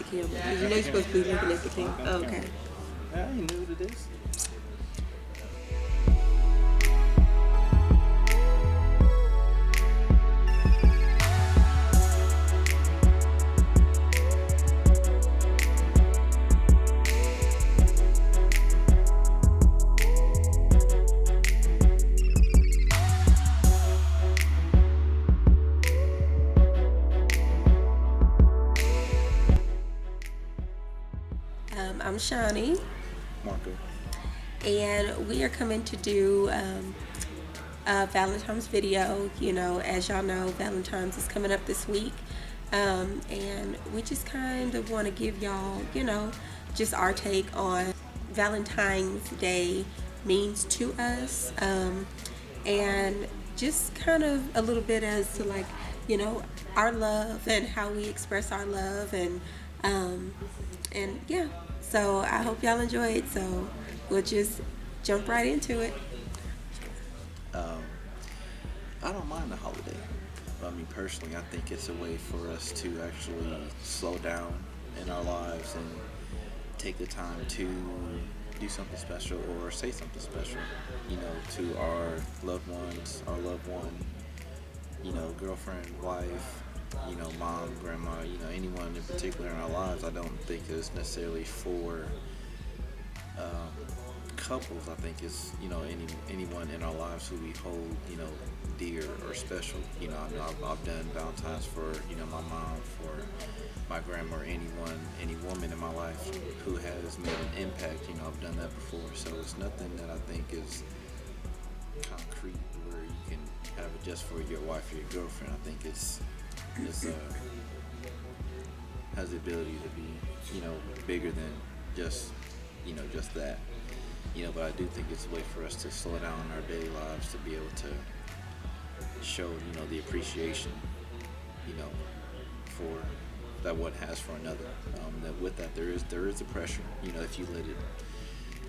camera. Because you know you're supposed to be looking at the camera. Oh, okay. Yeah, you knew what it is. I'm Shawnee, Marco. and we are coming to do a Valentine's video. You know, as y'all know, Valentine's is coming up this week, and we just kind of want to give y'all, just our take on Valentine's Day means to us, and just kind of a little bit as to our love and how we express our love and yeah. So I hope y'all enjoy it. So we'll just jump right into it. I don't mind the holiday. I mean, personally, I think it's a way for us to actually slow down in our lives and take the time to do something special or say something special, to our loved ones, our loved one, girlfriend, wife, mom, grandma, anyone in particular in our lives. I don't think it's necessarily for couples. I think it's, anyone in our lives who we hold, dear or special. I know I've done Valentine's for, my mom, for my grandma, or any woman in my life who has made an impact. I've done that before. So it's nothing that I think is concrete where you can have it just for your wife or your girlfriend. I think it's has the ability to be, bigger than just that. But I do think it's a way for us to slow down in our daily lives to be able to show, the appreciation, for that one has for another. That with that there is a pressure, if you let it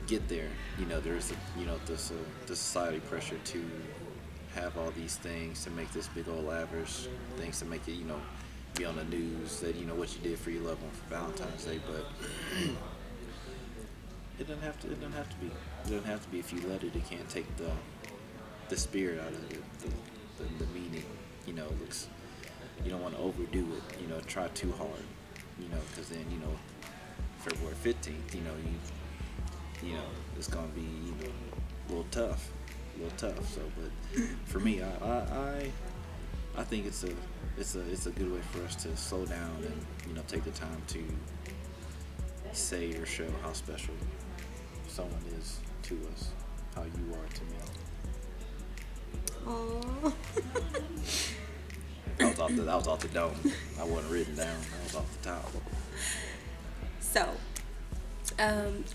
get there, there is the society pressure to have all these things, to make this big old lavish things, to make it, be on the news that what you did for your loved one for Valentine's Day. But it doesn't have to be. It doesn't have to be. If you let it, it can't take the spirit out of it, the meaning. Looks, you don't want to overdo it. Try too hard. Because then February 15th, it's gonna be a little tough. So, but for me, I think it's a good way for us to slow down and take the time to say or show how special someone is to us, how you are to me. Aww. That was off the dome. I wasn't written down. That was off the top. So,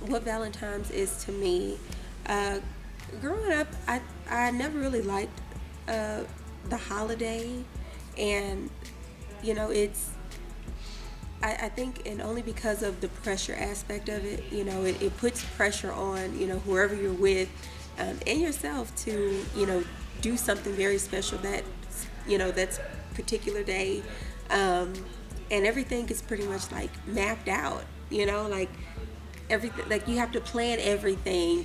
what Valentine's is to me, growing up, I never really liked the holiday, and it's I think, and only because of the pressure aspect of it, it puts pressure on whoever you're with, and yourself to do something very special that's particular day, and everything is pretty much like mapped out, like everything, like you have to plan everything,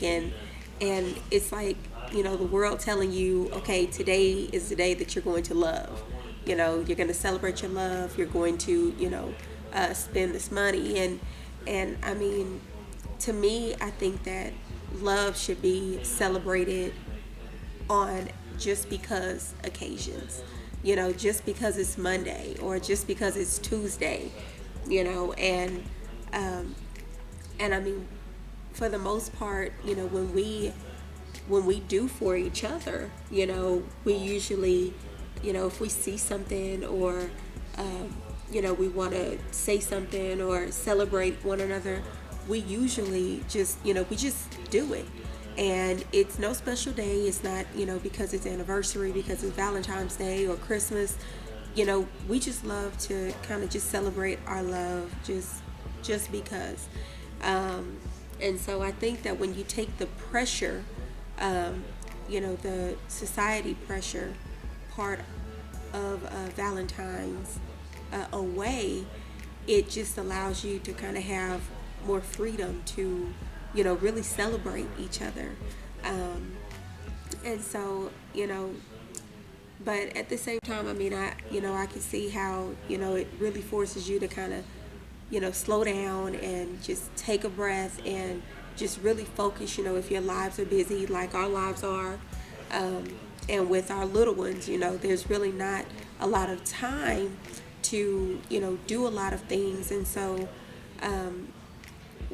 and it's like the world telling you, okay, today is the day that you're going to love, you're going to celebrate your love, you're going to spend this money, and I mean, to me, I think that love should be celebrated on just because occasions, just because it's Monday or just because it's Tuesday, and I mean, for the most part, when we do for each other, we usually, if we see something or we want to say something or celebrate one another, we usually just we just do it. And it's no special day. It's not because it's anniversary, because it's Valentine's Day or Christmas. We just love to kind of just celebrate our love just because. And so I think that when you take the pressure, the society pressure part of Valentine's away, it just allows you to kind of have more freedom to, really celebrate each other. And so, but at the same time, I mean, I can see how, it really forces you to kind of, slow down and just take a breath and just really focus, if your lives are busy like our lives are. And with our little ones, there's really not a lot of time to, do a lot of things. And so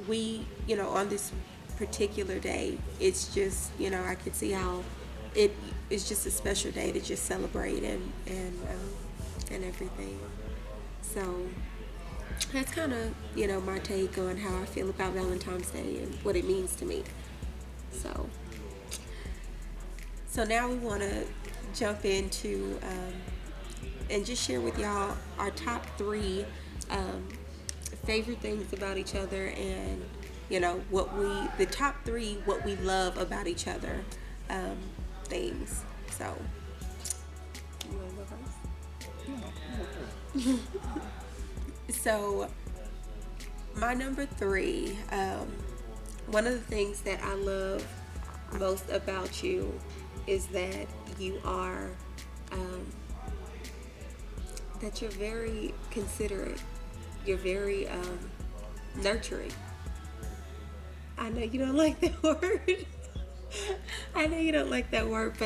we, on this particular day, it's just, I could see how it is just a special day to just celebrate and everything. So that's kind of, my take on how I feel about Valentine's Day and what it means to me. So now we want to jump into and just share with y'all our top 3 favorite things about each other, and the top 3 what we love about each other, things. So you want to go first? So my number 3, one of the things that I love most about you is that you are that you're very considerate. You're very nurturing. I know you don't like that word. I know you don't like that word,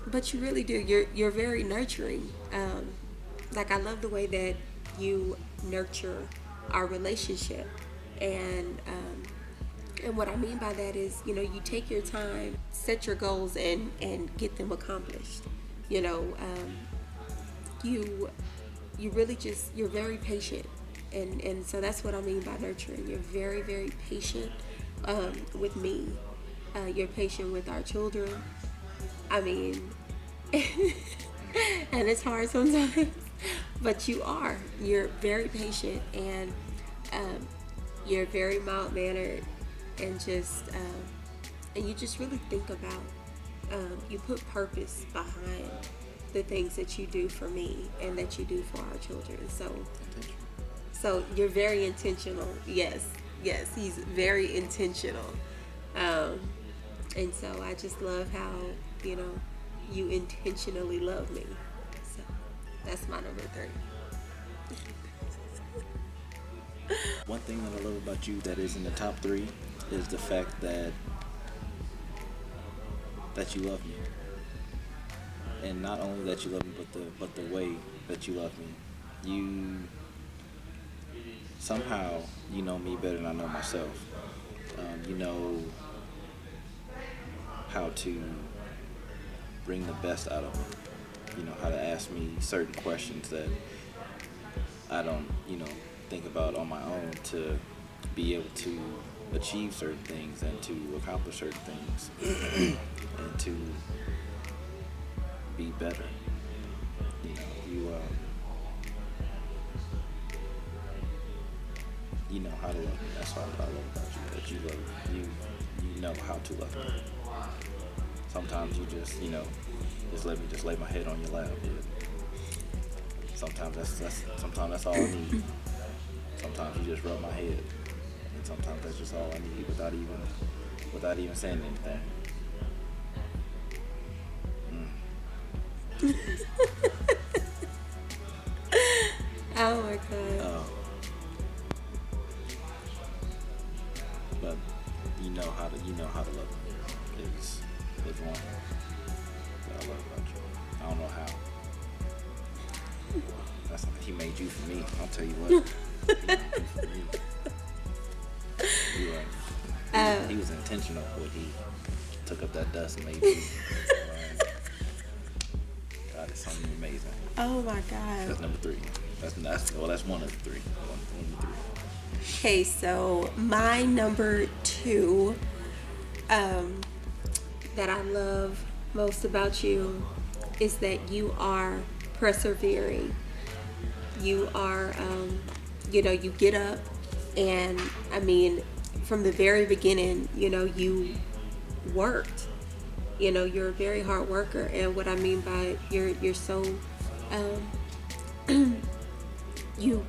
but you really do. You're very nurturing. Like, I love the way that you nurture our relationship, and what I mean by that is, you take your time, set your goals, and get them accomplished. You really just, you're very patient, and so that's what I mean by nurturing. You're very, very patient with me. You're patient with our children. I mean, and it's hard sometimes, but you're very patient, and you're very mild-mannered, and just and you just really think about, you put purpose behind the things that you do for me and that you do for our children. So you're very intentional. Yes, he's very intentional. And so I just love how, you intentionally love me. So that's my number 3. One thing that I love about you that is in the top 3 is the fact that you love me. And not only that you love me, but the way that you love me. You somehow, you know me better than I know myself. You know how to bring the best out of me. You know how to ask me certain questions that I don't, think about on my own, to be able to achieve certain things and to accomplish certain things and to be better. You know how to love me. That's what I love about you. That you love you know how to love me. Sometimes you just just let me just lay my head on your lap. Sometimes that's all I need. Sometimes you just rub my head, and sometimes that's just all I need without even saying anything. Oh my God. But you know how to love me is one that I love about you. I don't know how. He made you for me. I'll tell you what. He made you for me. He was intentional when he took up that dust and made you. God, it's something amazing. Oh my God. That's number 3. That's one of the 3. Okay, so my number 2 that I love most about you is that you are persevering. You are, you get up, and I mean, from the very beginning, you worked. You're a very hard worker, and what I mean by you're so, you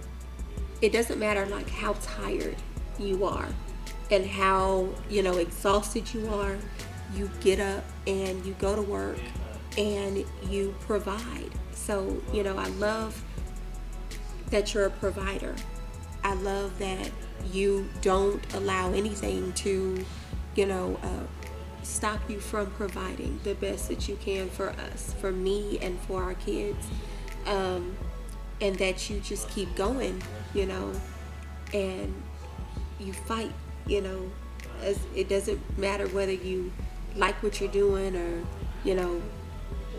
it doesn't matter like how tired you are and how, exhausted you are. You get up and you go to work and you provide. So, I love that you're a provider. I love that you don't allow anything to, you know, uh, stop you from providing the best that you can for us, for me, and for our kids. Um, and that you just keep going, and you fight, as it doesn't matter whether you like what you're doing you know,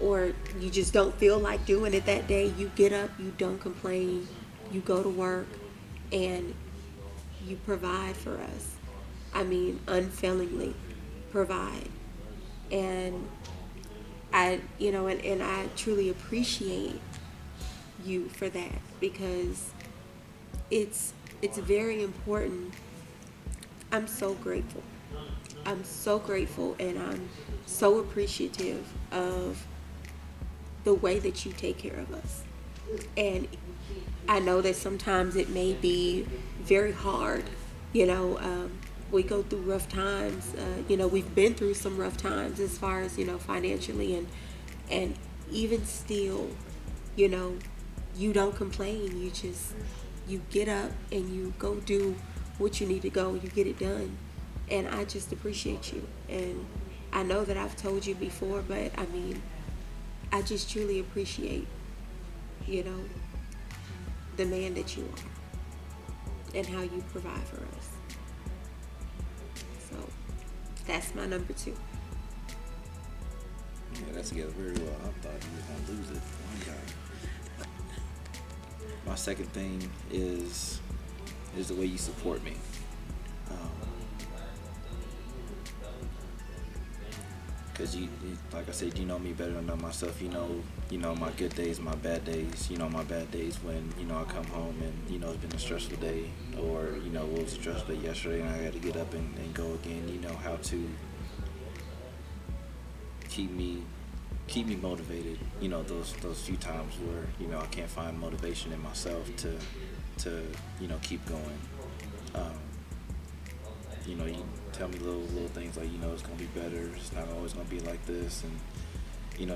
or you just don't feel like doing it that day. You get up, you don't complain, you go to work, and you provide for us. I mean, unfailingly provide. And and I truly appreciate you for that, because it's very important. I'm so grateful. I'm so grateful, and I'm so appreciative of the way that you take care of us. And I know that sometimes it may be very hard. We go through rough times. We've been through some rough times as far as, financially, and even still, you know, you don't complain. You get up and you go do what you need to go. You get it done. And I just appreciate you. And I know that I've told you before, but I mean, I just truly appreciate, you know, the man that you are and how you provide for us. So that's my number 2. Yeah, that's together very well. I thought you were gonna lose it one time. My second thing is the way you support me. Because you, like I said, you know me better than I know myself. You know my good days, my bad days. You know my bad days when I come home and it's been a stressful day, or it was a stressful day yesterday and I had to get up and go again. You know how to keep me motivated. Those few times where I can't find motivation in myself to keep going. You tell me little things like it's gonna be better. It's not always gonna be like this, and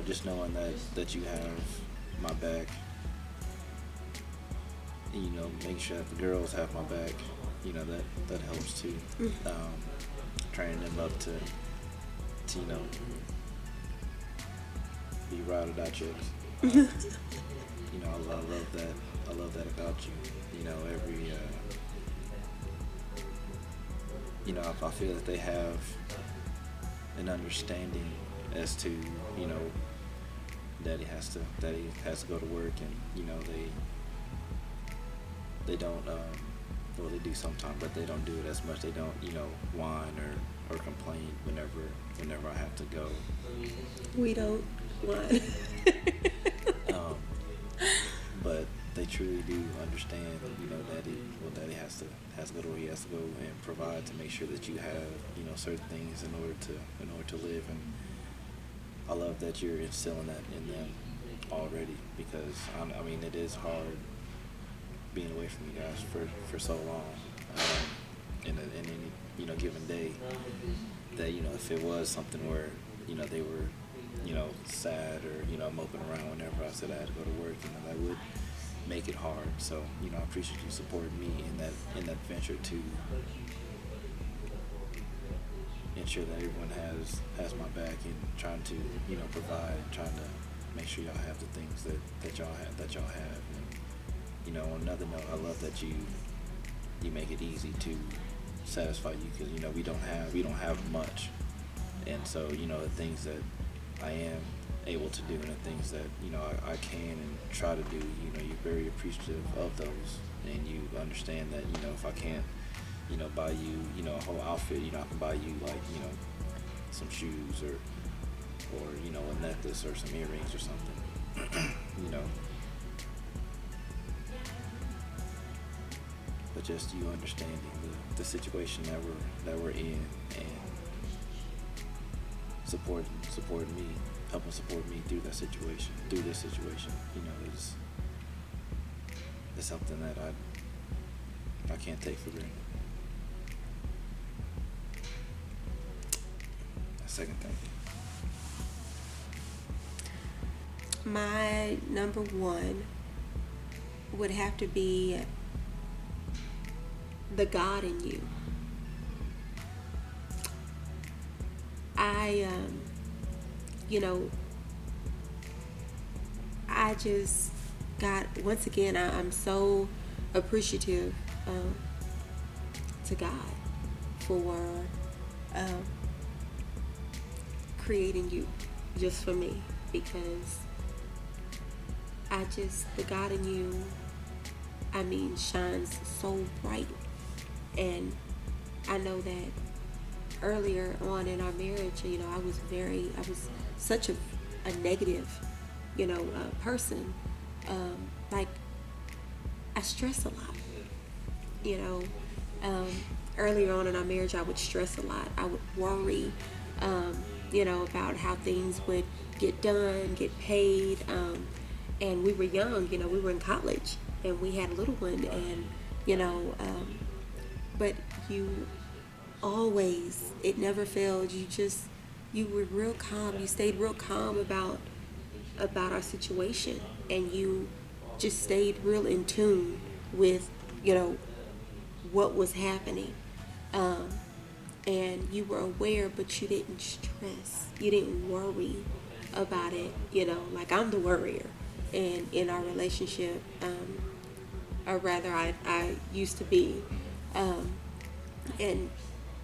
just knowing that you have my back. Make sure that the girls have my back. That helps too. Training them up to be ride or die chicks. I love that. I love that about you. Every I feel that they have an understanding as to daddy has to go to work, and they don't well, they do sometimes, but they don't do it as much. They don't whine or complain whenever I have to go. We don't whine. But they truly do understand, daddy has to go to where he has to go and provide to make sure that you have, certain things in order to live. And I love that you're instilling that in them already, because I mean it is hard being away from you guys for so long, in any given day, that if it was something where they were sad or moping around whenever I said I had to go to work, that would make it hard. So I appreciate you supporting me in that venture to ensure that everyone has my back, and trying to provide, and trying to make sure y'all have the things that y'all have. And on another note, I love that you make it easy to satisfy you, because we don't have much, and so the things that I am able to do, and the things that I can and try to do, you're very appreciative of those, and you understand that if I can't buy you a whole outfit, I can buy you like some shoes or a necklace or some earrings or something. But just you understanding the situation that we're in, and supporting me, helping support me through this situation, is something that I can't take for granted. A second thing. My number one would have to be the God in you. I, you know, I just once again, I'm so appreciative to God for um, creating you just for me, because the God in you, I mean, shines so bright. And I know that earlier on in our marriage, I was such a negative, person. Like, I stress a lot, you know. Earlier on in our marriage, I would stress a lot. I would worry, about how things would get done, get paid. And we were young, we were in college, and we had a little one, and, but you always, it never failed. You were real calm. You stayed real calm about our situation, and you just stayed real in tune with, what was happening. And you were aware, but you didn't stress. You didn't worry about it, like I'm the worrier in our relationship, or rather I used to be. And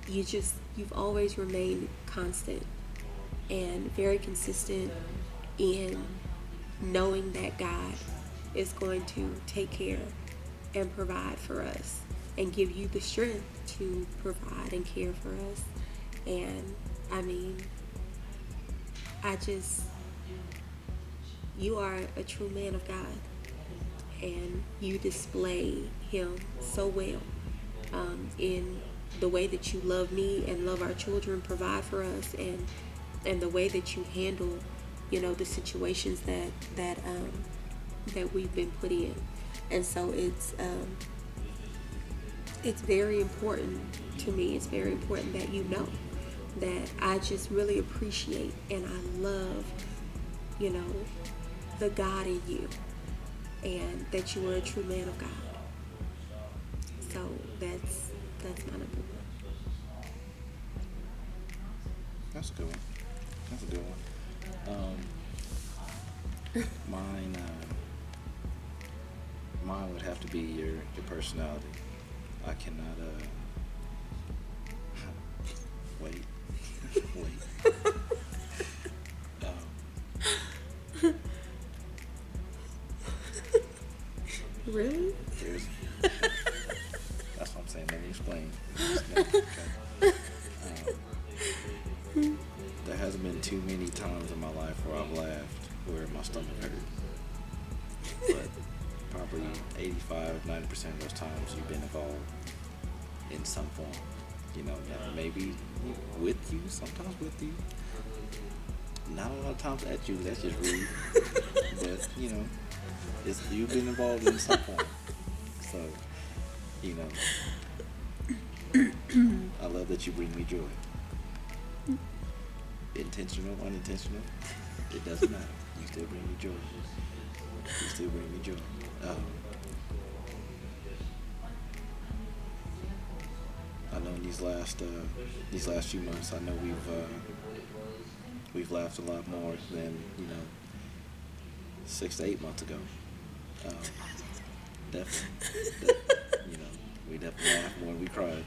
you've always remained constant and very consistent in knowing that God is going to take care and provide for us and give you the strength to provide and care for us. And I mean, you are a true man of God, and you display him so well, in the way that you love me and love our children, provide for us, and the way that you handle, the situations that we've been put in. And so it's very important to me. It's very important that you know that I just really appreciate and I love, the God in you, and that you are a true man of God. So that's my number one. That's a good one. That's a good one. Mine would have to be your personality. I cannot wait. Really? That's what I'm saying. Let me explain. Okay. There hasn't been too many times in my life where I've laughed where my stomach hurt. But probably 85-90% of those times you've been involved in some form. Maybe with you, sometimes with you. Not a lot of times at you, that's just rude. But, you've been involved in some form. So, I love that you bring me joy. Intentional, unintentional, it doesn't matter. You still bring me joy. You still bring me joy. I know in these last few months, I know we've laughed a lot more than 6 to 8 months ago. Definitely, we definitely laughed more than we cried.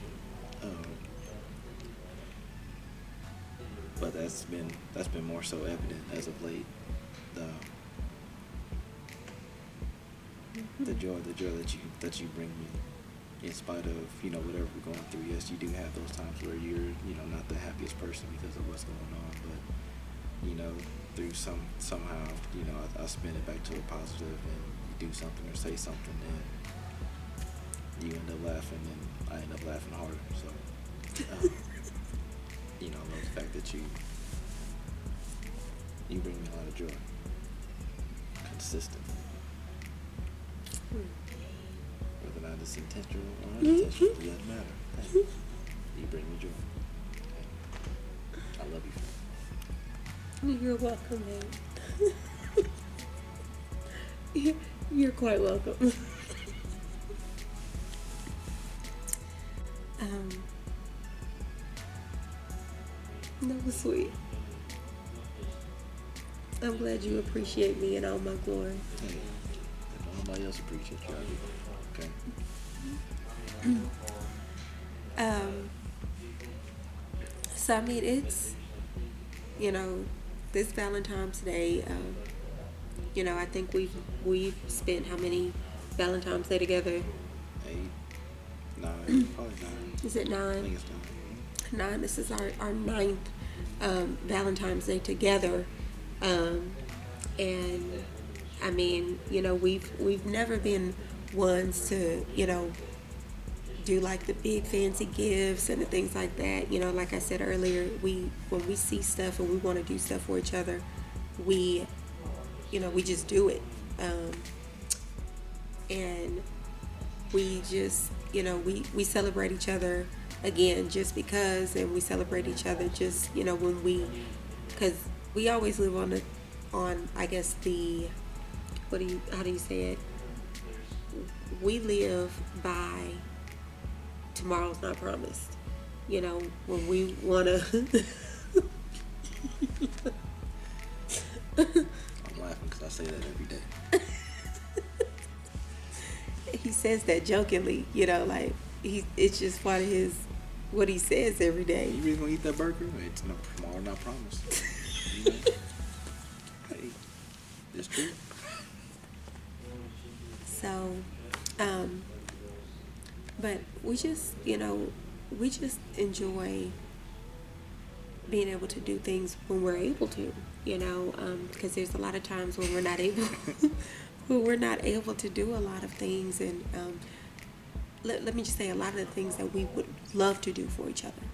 But that's been more so evident as of late. The joy that you bring me, in spite of whatever we're going through. Yes, you do have those times where you're not the happiest person because of what's going on, but through somehow I spin it back to a positive, and you do something or say something, and you end up laughing, and I end up laughing harder. So I love the fact that you bring me a lot of joy, consistent. Whether or not as intentional or unintentional. It doesn't matter. Hey, you bring me joy. Hey, I love you for it. You're welcome, man. You're quite welcome. That was sweet. I'm glad you appreciate me in all my glory. Hey, if nobody else appreciates you, I do. Okay. So I mean, it's, this Valentine's Day. I think we've spent how many Valentine's Day together? 8, 9, probably 9. Is it 9? I think it's 9. 9. This is our ninth Valentine's Day together, and I mean, we've never been ones to do like the big fancy gifts and the things like that. Like I said earlier, when we see stuff and we want to do stuff for each other, we just do it, and we just we celebrate each other again just because, and we celebrate each other just when because we always live on I guess the how do you say it, we live by tomorrow's not promised, when we want to I'm laughing because I say that every day. He says that jokingly, like it's just part of what he says every day. You really gonna eat that burger? It's no tomorrow, not promised. Hey, it's true. So, but we just enjoy being able to do things when we're able to, because there's a lot of times when we're not able to do a lot of things, and let me just say a lot of the things that we would love to do for each other,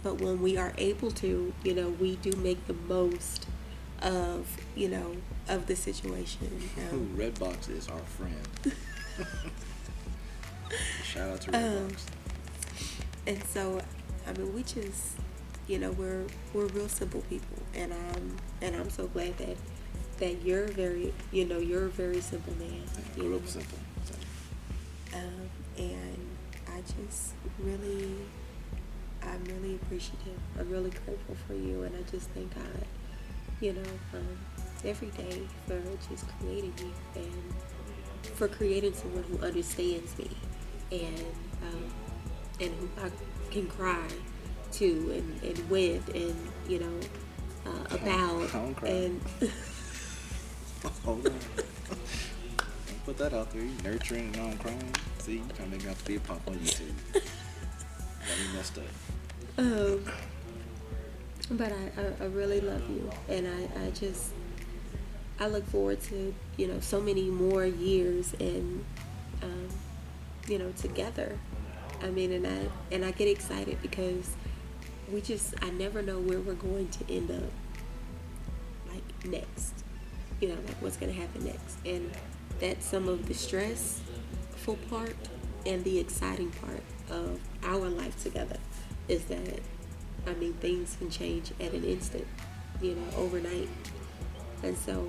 but when we are able to, we do make the most of of the situation. Redbox is our friend. Shout out to Redbox. And so, I mean, we just, we're real simple people, and I'm so glad that you're you're a very simple man. Real simple. And I'm really appreciative. I'm really grateful for you, and I just thank God, every day for just creating me and for creating someone who understands me, and who I can cry to and with, and about. Don't cry. And Hold on. Don't put that out there. You nurturing and I'm crying. See, you trying to make me have to be a punk on YouTube. Got me messed up. But I really love you, and I look forward to so many more years, and together. I mean, and I get excited because I never know where we're going to end up, like next, like what's going to happen next, and that's some of the stressful part and the exciting part of our life together, is that, I mean, things can change at an instant, overnight. And so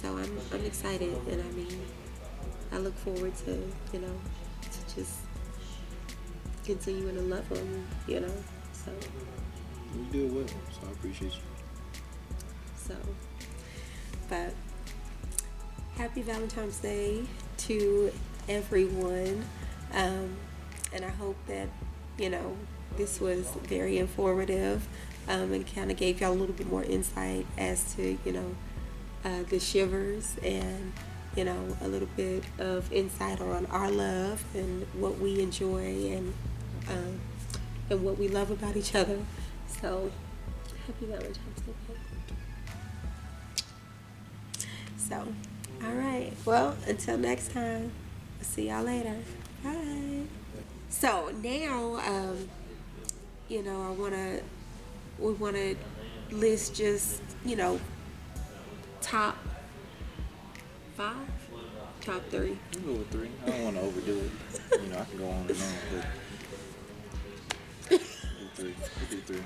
I'm excited, and I mean, I look forward to, to just continuing to love on you, so. You do it well, so I appreciate you. So, but happy Valentine's Day to everyone, and I hope that, this was very informative, and kind of gave y'all a little bit more insight as to, the Shivers, and, a little bit of insight on our love and what we enjoy, and what we love about each other. So, happy Valentine's Day. So, all right. Well, until next time, I'll see y'all later. Bye. So now, we want to list just, top 5 top three. You go with 3. I don't want to overdo it. You know, I can go on and on, but 3. We'll do 3.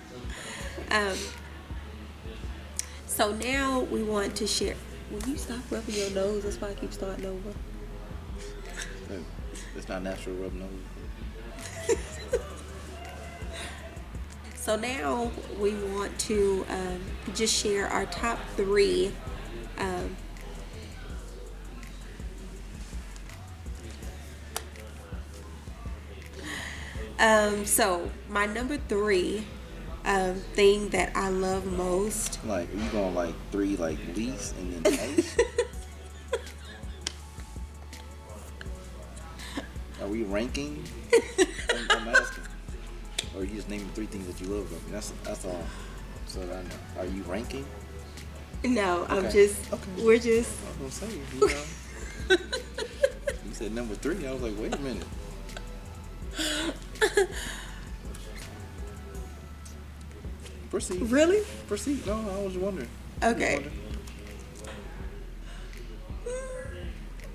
So now we want to share. Will you stop rubbing your nose? That's why I keep starting over. It's not natural rub nose. So now we want to just share our top 3. So my number 3 thing that I love most. Like, are you going like 3 like least and then most? Are we ranking? I'm asking. Or you just naming 3 things that you love about me? That's all. So that I know. Are you ranking? No, Okay. I'm just. Okay. We're just. I was gonna say, you know. You said number 3. I was like, wait a minute. Proceed. Really? Proceed. No, I was wondering. Okay.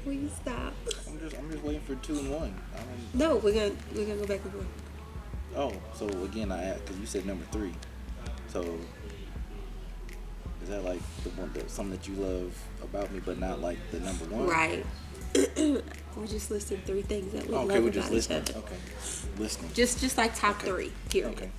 Will you stop? I'm just waiting for 2 and 1. No, we're gonna go back and forth. Oh, so again, I asked because you said number 3. So is that like the one something that you love about me, but not like the number 1? Right. We're just listing 3 things that we Okay, love we're just about each listening. other. Okay, listening. Just like top Okay. 3. Period. Okay.